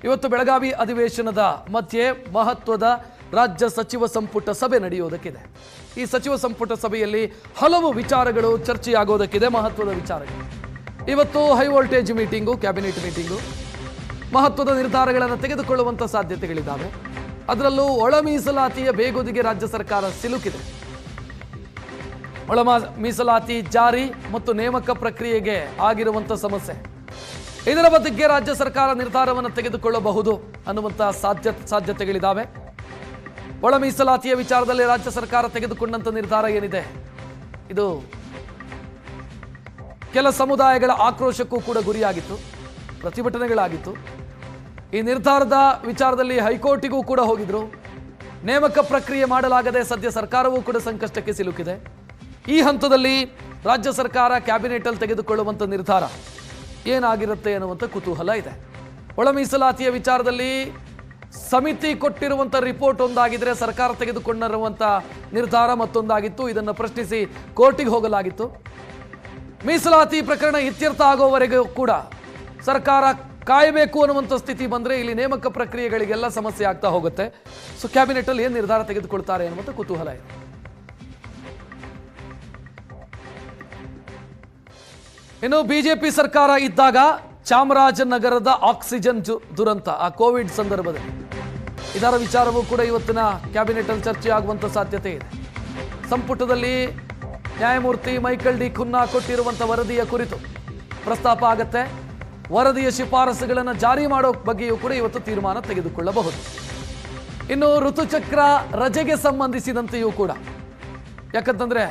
ಇವತ್ತು ಬೆಳಗಾವಿ ಅಧಿವೇಶನದ ಮಧ್ಯೆ ಮಹತ್ವದ ರಾಜ್ಯ ಸಚಿವ ಸಂಪುಟ ಸಭೆ ನಡೆಯುವುದಕ್ಕಿದೆ. ಈ ಸಚಿವ ಸಂಪುಟ ಸಭೆಯಲ್ಲಿ ಹಲವು ವಿಚಾರಗಳು ಚರ್ಚೆಯಾಗೋದಕ್ಕಿದೆ. ಮಹತ್ವದ ವಿಚಾರಗಳು ಇವತ್ತು high voltage meeting, cabinet meeting, ಮಹತ್ವದ ನಿರ್ಧಾರಗಳನ್ನು ತೆಗೆದುಕೊಳ್ಳುವಂಥ ಸಾಧ್ಯತೆಗಳಿದ್ದಾವೆ. ಅದರಲ್ಲೂ ಒಳ ಮೀಸಲಾತಿಯ ಬೇಗುದಿಗೆ ರಾಜ್ಯ ಸರ್ಕಾರ ಸಿಲುಕಿದೆ. ಒಳ ಮೀಸಲಾತಿ ಜಾರಿ ಮತ್ತು ನೇಮಕ ಪ್ರಕ್ರಿಯೆಗೆ ಆಗಿರುವಂಥ ಸಮಸ್ಯೆ, ಇದರ ಬಗ್ಗೆ ರಾಜ್ಯ ಸರ್ಕಾರ ನಿರ್ಧಾರವನ್ನು ತೆಗೆದುಕೊಳ್ಳಬಹುದು ಅನ್ನುವಂಥ ಸಾಧ್ಯತೆಗಳಿದ್ದಾವೆ. ಒಳ ಮೀಸಲಾತಿಯ ವಿಚಾರದಲ್ಲಿ ರಾಜ್ಯ ಸರ್ಕಾರ ತೆಗೆದುಕೊಂಡಂಥ ನಿರ್ಧಾರ ಏನಿದೆ, ಇದು ಕೆಲ ಸಮುದಾಯಗಳ ಆಕ್ರೋಶಕ್ಕೂ ಕೂಡ ಗುರಿಯಾಗಿತ್ತು, ಪ್ರತಿಭಟನೆಗಳಾಗಿತ್ತು. ಈ ನಿರ್ಧಾರದ ವಿಚಾರದಲ್ಲಿ ಹೈಕೋರ್ಟಿಗೂ ಕೂಡ ಹೋಗಿದ್ರು. ನೇಮಕ ಪ್ರಕ್ರಿಯೆ ಮಾಡಲಾಗದೆ ಸದ್ಯ ಸರ್ಕಾರವೂ ಕೂಡ ಸಂಕಷ್ಟಕ್ಕೆ ಸಿಲುಕಿದೆ. ಈ ಹಂತದಲ್ಲಿ ರಾಜ್ಯ ಸರ್ಕಾರ ಕ್ಯಾಬಿನೆಟಲ್ಲಿ ತೆಗೆದುಕೊಳ್ಳುವಂಥ ನಿರ್ಧಾರ ಏನಾಗಿರುತ್ತೆ ಅನ್ನುವಂಥ ಕುತೂಹಲ ಇದೆ. ಒಳ ಮೀಸಲಾತಿಯ ವಿಚಾರದಲ್ಲಿ ಸಮಿತಿ ಕೊಟ್ಟಿರುವಂಥ ರಿಪೋರ್ಟ್ ಒಂದಾಗಿದ್ರೆ, ಸರ್ಕಾರ ತೆಗೆದುಕೊಂಡಿರುವಂಥ ನಿರ್ಧಾರ ಮತ್ತೊಂದಾಗಿತ್ತು. ಇದನ್ನು ಪ್ರಶ್ನಿಸಿ ಕೋರ್ಟಿಗೆ ಹೋಗಲಾಗಿತ್ತು. ಮೀಸಲಾತಿ ಪ್ರಕರಣ ಇತ್ಯರ್ಥ ಆಗೋವರೆಗೂ ಕೂಡ ಸರ್ಕಾರ ಕಾಯಬೇಕು ಅನ್ನುವಂಥ ಸ್ಥಿತಿ ಬಂದರೆ ಇಲ್ಲಿ ನೇಮಕ ಪ್ರಕ್ರಿಯೆಗಳಿಗೆಲ್ಲ ಸಮಸ್ಯೆ ಆಗ್ತಾ ಹೋಗುತ್ತೆ. ಸೊ ಕ್ಯಾಬಿನೆಟಲ್ಲಿ ಏನು ನಿರ್ಧಾರ ತೆಗೆದುಕೊಳ್ತಾರೆ ಅನ್ನುವಂಥ ಕುತೂಹಲ ಇದೆ. ಇನ್ನು ಬಿಜೆಪಿ ಸರ್ಕಾರ ಇದ್ದಾಗ ಚಾಮರಾಜನಗರದ ಆಕ್ಸಿಜನ್ ದುರಂತ, ಆ ಕೋವಿಡ್ ಸಂದರ್ಭದಲ್ಲಿ ಇದರ ವಿಚಾರವೂ ಕೂಡ ಇವತ್ತಿನ ಕ್ಯಾಬಿನೆಟಲ್ಲಿ ಚರ್ಚೆ ಆಗುವಂಥ ಸಾಧ್ಯತೆ ಇದೆ. ಸಂಪುಟದಲ್ಲಿ ನ್ಯಾಯಮೂರ್ತಿ ಮೈಕಲ್ ಡಿ ಖುನ್ನಾ ಕೊಟ್ಟಿರುವಂಥ ವರದಿಯ ಕುರಿತು ಪ್ರಸ್ತಾಪ ಆಗತ್ತೆ. ವರದಿಯ ಶಿಫಾರಸುಗಳನ್ನು ಜಾರಿ ಮಾಡೋ ಬಗ್ಗೆಯೂ ಕೂಡ ಇವತ್ತು ತೀರ್ಮಾನ ತೆಗೆದುಕೊಳ್ಳಬಹುದು. ಇನ್ನು ಋತುಚಕ್ರ ರಜೆಗೆ ಸಂಬಂಧಿಸಿದಂತೆಯೂ ಕೂಡ, ಯಾಕಂತಂದ್ರೆ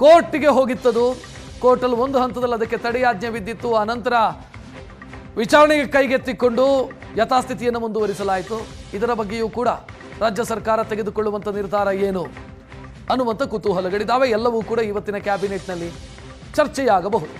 ಕೋರ್ಟ್ಗೆ ಹೋಗಿತ್ತದು, ಕೋರ್ಟಲ್ಲಿ ಒಂದು ಹಂತದಲ್ಲಿ ಅದಕ್ಕೆ ತಡೆಯಾಜ್ಞೆ ಬಿದ್ದಿತ್ತು. ಆ ನಂತರ ವಿಚಾರಣೆಗೆ ಕೈಗೆತ್ತಿಕೊಂಡು ಯಥಾಸ್ಥಿತಿಯನ್ನು ಮುಂದುವರಿಸಲಾಯಿತು. ಇದರ ಬಗ್ಗೆಯೂ ಕೂಡ ರಾಜ್ಯ ಸರ್ಕಾರ ತೆಗೆದುಕೊಳ್ಳುವಂಥ ನಿರ್ಧಾರ ಏನು ಅನ್ನುವಂಥ ಕುತೂಹಲಗಳಿದ್ದಾವೆ. ಎಲ್ಲವೂ ಕೂಡ ಇವತ್ತಿನ ಕ್ಯಾಬಿನೆಟ್ನಲ್ಲಿ ಚರ್ಚೆಯಾಗಬಹುದು.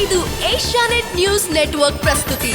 ಇದು ಏಷ್ಯಾನೆಟ್ ನ್ಯೂಸ್ ನೆಟ್ವರ್ಕ್ ಪ್ರಸ್ತುತಿ.